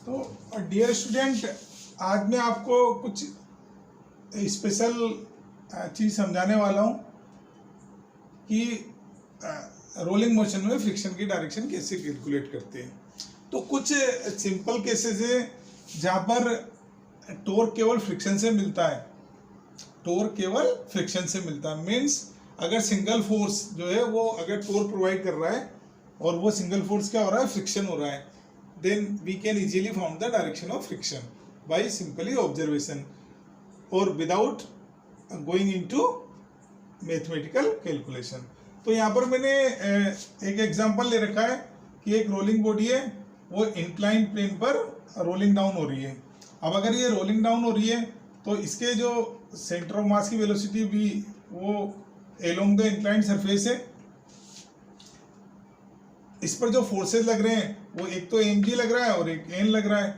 तो dear student, आज मैं आपको कुछ स्पेशल चीज़ समझाने वाला हूँ कि रोलिंग मोशन में फ्रिक्शन की डायरेक्शन कैसे कैलकुलेट करते हैं। तो कुछ सिंपल केसेस है जहाँ पर टॉर्क केवल फ्रिक्शन से मिलता है। टॉर्क केवल फ्रिक्शन से मिलता है मीन्स अगर सिंगल फोर्स जो है वो अगर टॉर्क प्रोवाइड कर रहा है और वो सिंगल फोर्स क्या हो रहा है, फ्रिक्शन हो रहा है, then we can easily find the direction of friction by simply observation or without going into mathematical calculation। तो यहाँ पर मैंने एक एग्जांपल ले रखा है कि एक रोलिंग बॉडी है, वो इंक्लाइन प्लेन पर रोलिंग डाउन हो रही है। अब अगर ये रोलिंग डाउन हो रही है तो इसके जो सेंटर ऑफ मास की वेलोसिटी भी वो एलोंग द इंक्लाइंड सरफेस है। इस पर जो फोर्सेस लग रहे हैं वो एक तो mg लग रहा है और एक n लग रहा है,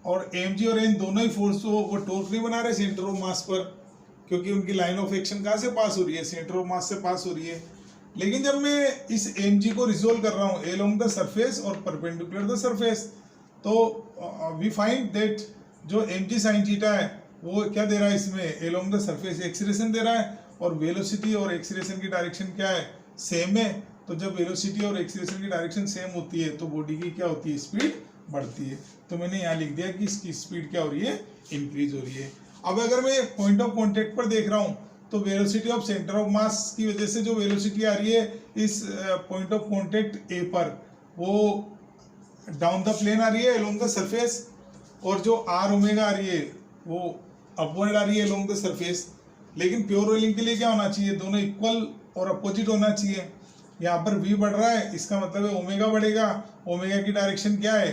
और mg और n दोनों ही फोर्स तो वो टॉर्क नहीं बना रहे सेंटर ऑफ मास पर, क्योंकि उनकी लाइन ऑफ एक्शन कहाँ से पास हो रही है, सेंटर ऑफ मास से पास हो रही है। लेकिन जब मैं इस mg को रिजोल्व कर रहा हूँ अलोंग द सरफेस और परपेंडिकुलर द सरफेस, तो वी फाइंड दैट जो mg sin थीटा है वो क्या दे रहा है, इसमें अलोंग द सरफेस एक्सीलरेशन दे रहा है, और वेलोसिटी और एक्सीलरेशन की डायरेक्शन क्या है, सेम है। तो जब वेलोसिटी और एक्सीलरेशन की डायरेक्शन सेम होती है तो बॉडी की क्या होती है, स्पीड बढ़ती है। तो मैंने यहाँ लिख दिया कि इसकी स्पीड क्या हो रही है, इंक्रीज हो रही है। अब अगर मैं पॉइंट ऑफ कांटेक्ट पर देख रहा हूँ तो velocity of centre of mass की वजह से जो वेलोसिटी आ रही है इस पॉइंट ऑफ कांटेक्ट ए पर, वो डाउन द प्लेन आ रही है अलोंग द सरफेस, और जो आर ओमेगा आ रही है वो अपवर्ड आ रही है अलोंग द सरफेस। लेकिन प्योर रोलिंग के लिए क्या होना चाहिए, दोनों इक्वल और अपोजिट होना चाहिए। यहाँ पर v बढ़ रहा है, इसका मतलब है ओमेगा बढ़ेगा। ओमेगा की डायरेक्शन क्या है,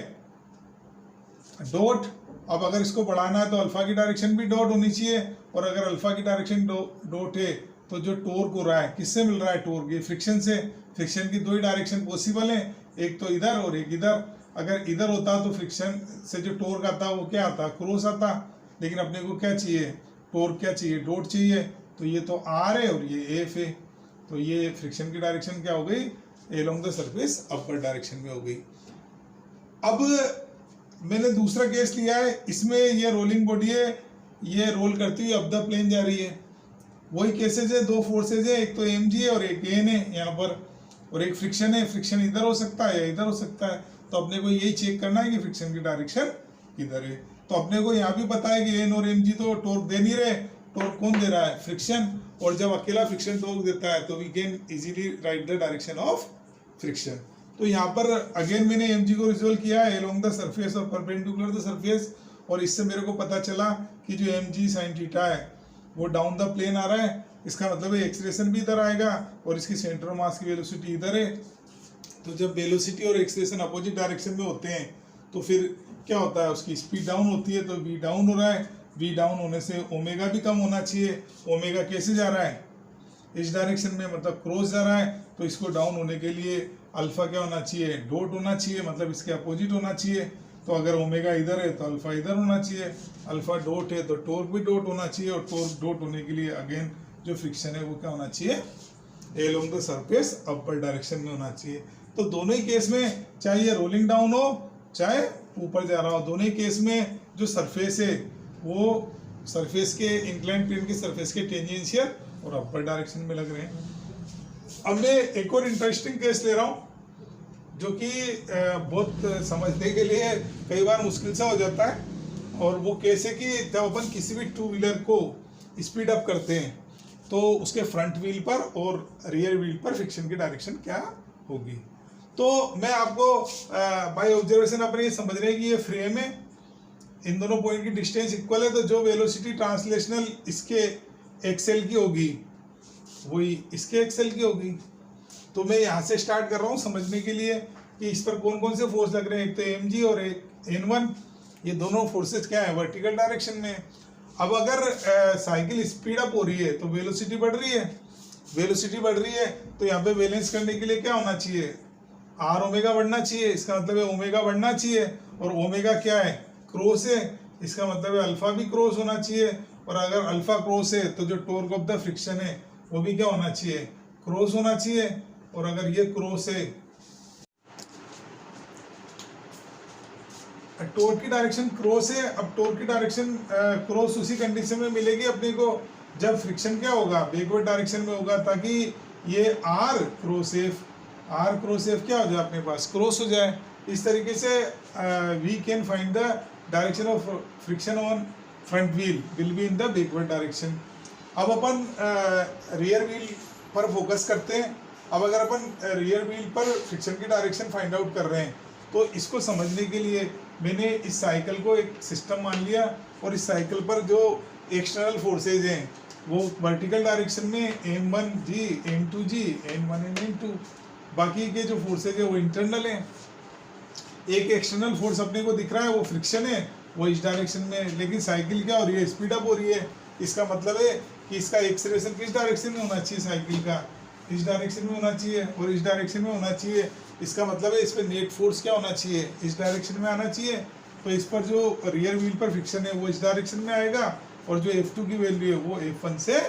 डॉट। अब अगर इसको बढ़ाना है तो अल्फा की डायरेक्शन भी डॉट होनी चाहिए, और अगर अल्फा की डायरेक्शन डॉट है तो जो टॉर्क हो रहा है किससे मिल रहा है, टॉर्क ये फ्रिक्शन से। फ्रिक्शन की दो ही डायरेक्शन पॉसिबल है, एक तो इधर और एक इधर। अगर इधर होता तो फ्रिक्शन से जो टॉर्क आता वो क्या आता, क्रॉस आता। लेकिन अपने को क्या चाहिए, टॉर्क क्या चाहिए, डॉट चाहिए। तो ये तो आर है और ये एफ है, तो ये फ्रिक्शन की डायरेक्शन क्या हो गई, along the surface upper direction में हो गई। अब मैंने दूसरा केस लिया है, इसमें ये रोलिंग बॉडी है, ये रोल करती हुई अप द प्लेन जा रही है। वही केसेज है, दो फोर्सेज है, एक तो mg है और एक n है यहाँ पर, और एक फ्रिक्शन है। फ्रिक्शन इधर हो सकता है या इधर हो सकता है, तो अपने को यही चेक करना है कि फ्रिक्शन की डायरेक्शन किधर है। तो अपने को यहाँ भी पता है कि n और mg तो टॉर्क दे नहीं रहे, टॉर्क कौन दे रहा है, फ्रिक्शन। और जब अकेला फ्रिक्शन टॉर्क देता है तो we can easily write the direction of friction. तो यहाँ पर अगेन मैंने mg को रिजोल्व किया है अलोंग द सरफेस और परपेंडिकुलर द सरफेस, और इससे मेरे को पता चला कि जो mg sin थीटा है वो डाउन द प्लेन आ रहा है। इसका मतलब है एक्सीलरेशन भी इधर आएगा और इसकी सेंटर ऑफ मास की वेलोसिटी इधर है। तो जब वेलोसिटी और एक्सीलरेशन अपोजिट डायरेक्शन में होते हैं तो फिर क्या होता है, उसकी स्पीड डाउन होती है। तो v डाउन हो रहा है, v डाउन होने से ओमेगा भी कम होना चाहिए। ओमेगा कैसे जा रहा है, इस डायरेक्शन में, मतलब क्रॉस जा रहा है। तो इसको डाउन होने के लिए अल्फा क्या होना चाहिए, डॉट होना चाहिए, मतलब इसके अपोजिट होना चाहिए। तो अगर ओमेगा इधर है तो अल्फा इधर होना चाहिए। अल्फा डॉट है तो टॉर्क भी डॉट होना चाहिए, और टॉर्क डॉट होने के लिए अगेन जो फ्रिक्शन है वो क्या होना चाहिए, along the surface upper direction में होना चाहिए। तो दोनों ही केस में, चाहे ये रोलिंग डाउन हो चाहे ऊपर जा रहा हो, दोनों ही केस में जो सरफेस है वो सरफेस के इंक्लाइन प्लेन के सरफेस के टेंजेंशियल और अपर डायरेक्शन में लग रहे हैं। अब मैं एक और इंटरेस्टिंग केस ले रहा हूँ जो कि बहुत समझने के लिए कई बार मुश्किल सा हो जाता है, और वो केस है कि जब अपन किसी भी टू व्हीलर को स्पीड अप करते हैं तो उसके फ्रंट व्हील पर और रियर व्हील पर फ्रिक्शन की डायरेक्शन क्या होगी। तो मैं आपको बाय ऑब्जर्वेशन अपने ये समझ रहे हैं कि ये फ्रेम है, इन दोनों पॉइंट की डिस्टेंस इक्वल है, तो जो वेलोसिटी ट्रांसलेशनल इसके एक्सेल की होगी वही इसके एक्सेल की होगी। तो मैं यहाँ से स्टार्ट कर रहा हूँ समझने के लिए कि इस पर कौन कौन से फोर्स लग रहे हैं, एक तो mg और एक n1। ये दोनों फोर्सेस क्या है, वर्टिकल डायरेक्शन में। अब अगर साइकिल स्पीड अप हो रही है तो वेलोसिटी बढ़ रही है, वेलोसिटी बढ़ रही है तो यहाँ पे बैलेंस करने के लिए क्या होना चाहिए, आर ओमेगा बढ़ना चाहिए। इसका मतलब है ओमेगा बढ़ना चाहिए, और ओमेगा क्या है, क्रॉस है। इसका मतलब है अल्फा भी क्रॉस होना चाहिए, और अगर अल्फा क्रॉस है तो जो टॉर्क ऑफ द फ्रिक्शन है वो भी क्या होना चाहिए, क्रॉस होना चाहिए। और अगर ये क्रॉस है टोर्क की डायरेक्शन क्रॉस है। अब टोर्क की डायरेक्शन क्रॉस उसी कंडीशन में मिलेगी अपने को जब फ्रिक्शन क्या होगा, बैकवर्ड डायरेक्शन में होगा, ताकि ये आर क्रॉस एफ क्या हो जाए अपने पास, क्रॉस हो जाए। इस तरीके से we can find the direction of friction on front wheel will be in the backward direction. अब अपन रियर व्हील पर फोकस करते हैं। अब अगर अपन रियर व्हील पर फ्रिक्शन की डायरेक्शन फाइंड आउट कर रहे हैं तो इसको समझने के लिए मैंने इस साइकिल को एक सिस्टम मान लिया, और इस साइकिल पर जो एक्सटर्नल फोर्सेज हैं वो वर्टिकल डायरेक्शन में m1g, m2g, n1 and n2, बाकी के जो फोर्सेज है वो इंटरनल हैं। एक एक्सटर्नल फोर्स अपने को दिख रहा है वो फ्रिक्शन है, वो इस डायरेक्शन में है, लेकिन साइकिल क्या हो रही है, स्पीड अप हो रही है। इसका मतलब है कि इसका एक्सेलरेशन किस डायरेक्शन में होना चाहिए, साइकिल का इस डायरेक्शन में होना चाहिए और इस डायरेक्शन में होना चाहिए। इसका मतलब है इस पर नेट फोर्स क्या होना चाहिए, इस डायरेक्शन में आना चाहिए। तो इस पर जो रियर व्हील पर फ्रिक्शन है वो इस डायरेक्शन में आएगा, और जो F2 की वैल्यू है वो F1 से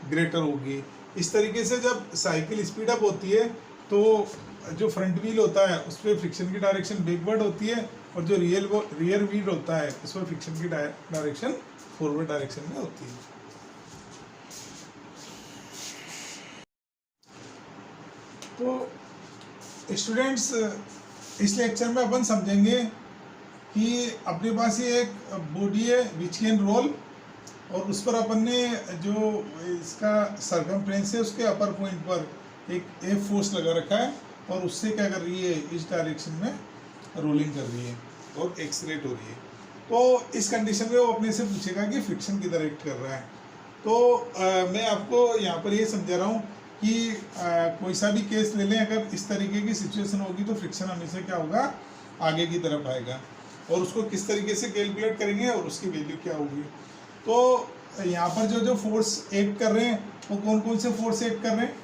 ग्रेटर होगी। इस तरीके से जब साइकिल स्पीड अप होती है तो जो फ्रंट व्हील होता है उस पर फ्रिक्शन की डायरेक्शन बैकवर्ड होती है, और जो रियर व्हील होता है उस पर फ्रिक्शन की डायरेक्शन फॉरवर्ड डायरेक्शन में होती है। तो स्टूडेंट्स, इस लेक्चर में अपन समझेंगे कि अपने पास ये एक बॉडी है विच कैन रोल, और उस पर अपन ने जो इसका सरकमफ्रेंस है उसके अपर पॉइंट पर एक एफ फोर्स लगा रखा है, और उससे क्या कर रही है, इस डायरेक्शन में रोलिंग कर रही है और एक्सलेट हो रही है। तो इस कंडीशन में वो अपने से पूछेगा कि फ्रिक्शन किधर एक्ट कर रहा है। तो मैं आपको यहाँ पर ये समझा रहा हूँ कि कोई सा भी केस ले लें, अगर इस तरीके की सिचुएशन होगी तो फ्रिक्शन हमेशा क्या होगा, आगे की तरफ आएगा, और उसको किस तरीके से कैलकुलेट करेंगे और उसकी वैल्यू क्या होगी। तो यहाँ पर जो फोर्स एक्ट कर रहे हैं वो कौन कौन से फोर्स एक्ट कर रहे हैं,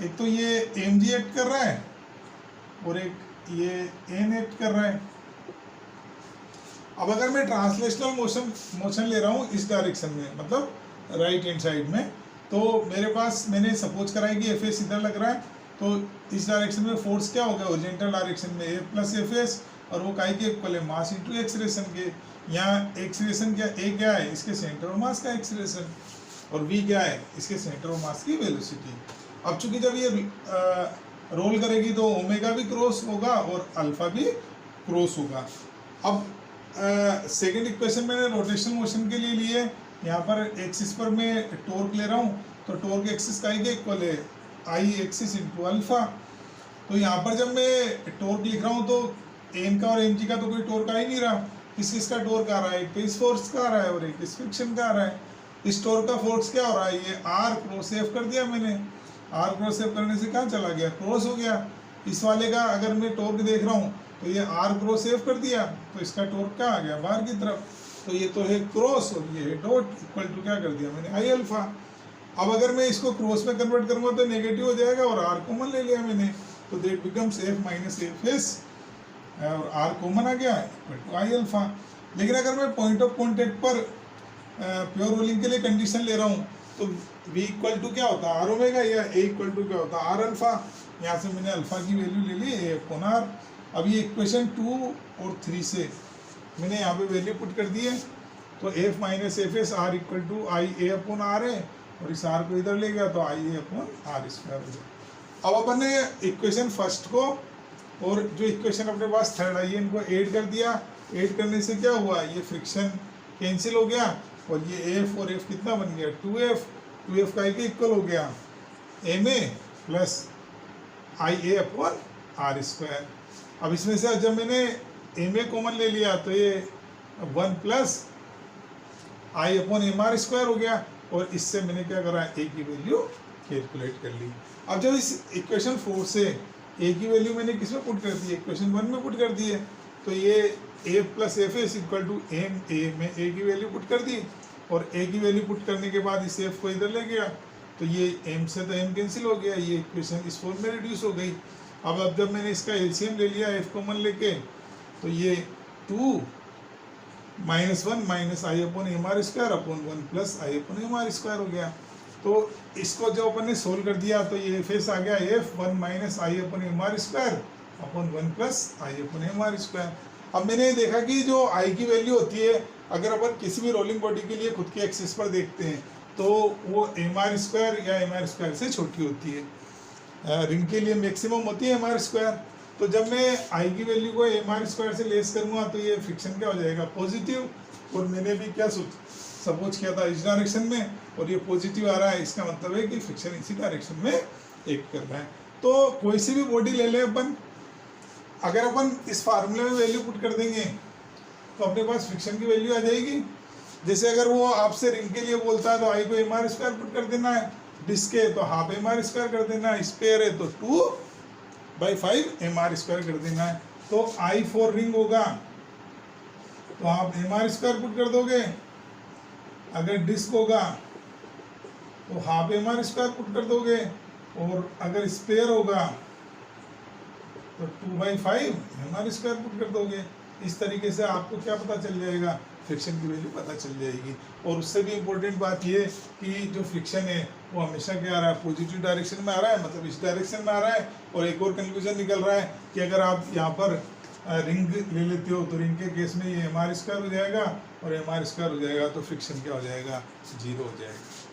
एक तो ये mg एक्ट कर रहा है और एक ये n एक्ट कर रहा है। अब अगर मैं ट्रांसलेशनल मोशन ले रहा हूँ इस डायरेक्शन में, मतलब राइट हैंड साइड में, तो मेरे पास मैंने सपोज करा है कि एफ एस इधर लग रहा है, तो इस डायरेक्शन में फोर्स क्या होगा, ओरिजेंटल डायरेक्शन में ए प्लस एफ एस, और वो काई के इक्वल है, मास इंटू एक्सीलरेशन के। यहाँ एक्सीलरेशन क्या है, इसके सेंटर ऑफ मास का एक्सीलरेशन, और वी क्या है, इसके सेंटर ऑफ मास की वेलोसिटी। अब चूंकि जब ये रोल करेगी तो ओमेगा भी क्रॉस होगा और अल्फा भी क्रॉस होगा। अब सेकेंड इक्वेशन मैंने रोटेशनल मोशन के लिए लिए, यहाँ पर एक्सिस पर मैं टॉर्क ले रहा हूँ, तो टॉर्क एक्सिस का ही इक्वल है आई एक्सिस इंटू अल्फा। तो यहाँ पर जब मैं टॉर्क लिख रहा हूँ तो एन का और एम जी का तो कोई टॉर्क आ ही नहीं रहा, किसका टॉर्क आ रहा है, एक तो इस फोर्स का आ रहा है और एक इस फ्रिक्शन का आ रहा है। इस टॉर्क का फोर्स क्या हो रहा है, ये आर क्रॉस एफ कर दिया मैंने, आर क्रॉस एफ करने से कहाँ चला गया, क्रॉस हो गया। इस वाले का अगर मैं टॉर्क देख रहा हूँ तो ये आर क्रॉस एफ कर दिया, तो इसका टॉर्क क्या आ गया, बाहर की तरफ, तो ये तो है क्रॉस और ये है डॉट, इक्वल टू क्या कर दिया मैंने, आई अल्फा। अब अगर मैं इसको क्रॉस में कन्वर्ट करूँगा तो नेगेटिव हो जाएगा, और आर कॉमन ले लिया मैंने, तो that becomes F minus F S, और आर कॉमन आ गया इक्वल टू आई अल्फा। लेकिन अगर मैं पॉइंट ऑफ कॉन्टेक्ट पर प्योर रोलिंग के लिए कंडीशन ले रहा हूँ तो v इक्वल टू क्या होता है, आर ओमेगा, या a इक्वल टू क्या होता है, आर अल्फा। यहाँ से मैंने अल्फा की वैल्यू ले ली a अपॉन आर। अब ये इक्वेशन 2 और 3 से मैंने यहाँ पे वैल्यू पुट कर दी है, तो f minus F S R equal to I A upon R है, और इस आर को इधर ले गया तो I A upon R square हो गया। अब अपन ने इक्वेशन फर्स्ट को और जो इक्वेशन अपने पास थर्ड आई है इनको ऐड कर दिया। ऐड करने से क्या हुआ, ये फ्रिक्शन कैंसिल हो गया, और ये एफ और एफ कितना बन गया, 2f का इक्वल हो गया M A plus I A upon R square. अब इसमें से जब मैंने एम ए कॉमन ले लिया तो ये 1 plus I upon M R square हो गया, और इससे मैंने क्या करा, ए की वैल्यू कैलकुलेट कर ली। अब जब इस इक्वेशन 4 से ए की वैल्यू मैंने किस में पुट कर दी, इक्वेशन 1 में पुट कर दी है, तो ये A plus F S equal to M A में ए की वैल्यू पुट कर दी, और ए की वैल्यू पुट करने के बाद इस एफ को इधर ले गया, तो ये एम से तो एम कैंसिल हो गया, ये इक्वेशन इस फॉर्म में रिड्यूस हो गई। अब जब मैंने इसका एलसीएम ले लिया एफ कॉमन लेके, तो ये 2 minus 1 minus I upon M R square upon 1 plus I upon M R square हो गया। तो इसको जब अपन ने सोल्व कर दिया तो ये एफ एस आ गया F 1 minus I upon M R square upon 1 plus I upon M R square. अब मैंने देखा कि जो आई की वैल्यू होती है, अगर अपन किसी भी रोलिंग बॉडी के लिए खुद के एक्सिस पर देखते हैं तो वो mr² या mr² से छोटी होती है। रिंग के लिए मैक्सिमम होती है mr²। तो जब मैं आई की वैल्यू को mr² से लेस करूँगा तो ये फ्रिक्शन क्या हो जाएगा, पॉजिटिव। और मैंने भी क्या सपोज किया था इस डायरेक्शन में, और ये पॉजिटिव आ रहा है, इसका मतलब है कि फ्रिक्शन इसी डायरेक्शन में एक्ट कर रहा है। तो कोई सी भी बॉडी ले लें अपन, अगर अपन इस फार्मूले में वैल्यू पुट कर देंगे तो अपने पास फ्रिक्शन की वैल्यू आ जाएगी। जैसे अगर वो आपसे रिंग के लिए बोलता है तो आई को mr² पुट कर देना है, डिस्क है तो हाफ mr² कर देना है, स्पेयर है तो 2/5 mr² कर देना है। तो आई फॉर रिंग होगा तो आप mr² पुट कर दोगे, अगर डिस्क होगा तो हाफ mr² पुट कर दोगे, और अगर स्पेयर होगा तो 2/5 mr² पुट कर दोगे। इस तरीके से आपको क्या पता चल जाएगा, फ्रिक्शन की वैल्यू पता चल जाएगी। और उससे भी इम्पोर्टेंट बात ये कि जो फ्रिक्शन है वो हमेशा क्या आ रहा है, पॉजिटिव डायरेक्शन में आ रहा है, मतलब इस डायरेक्शन में आ रहा है। और एक और कंक्लूजन निकल रहा है कि अगर आप यहाँ पर रिंग ले लेते हो तो रिंग के केस में ये mr² हो जाएगा और mr² हो जाएगा, तो फ्रिक्शन क्या हो जाएगा, 0 हो जाएगा।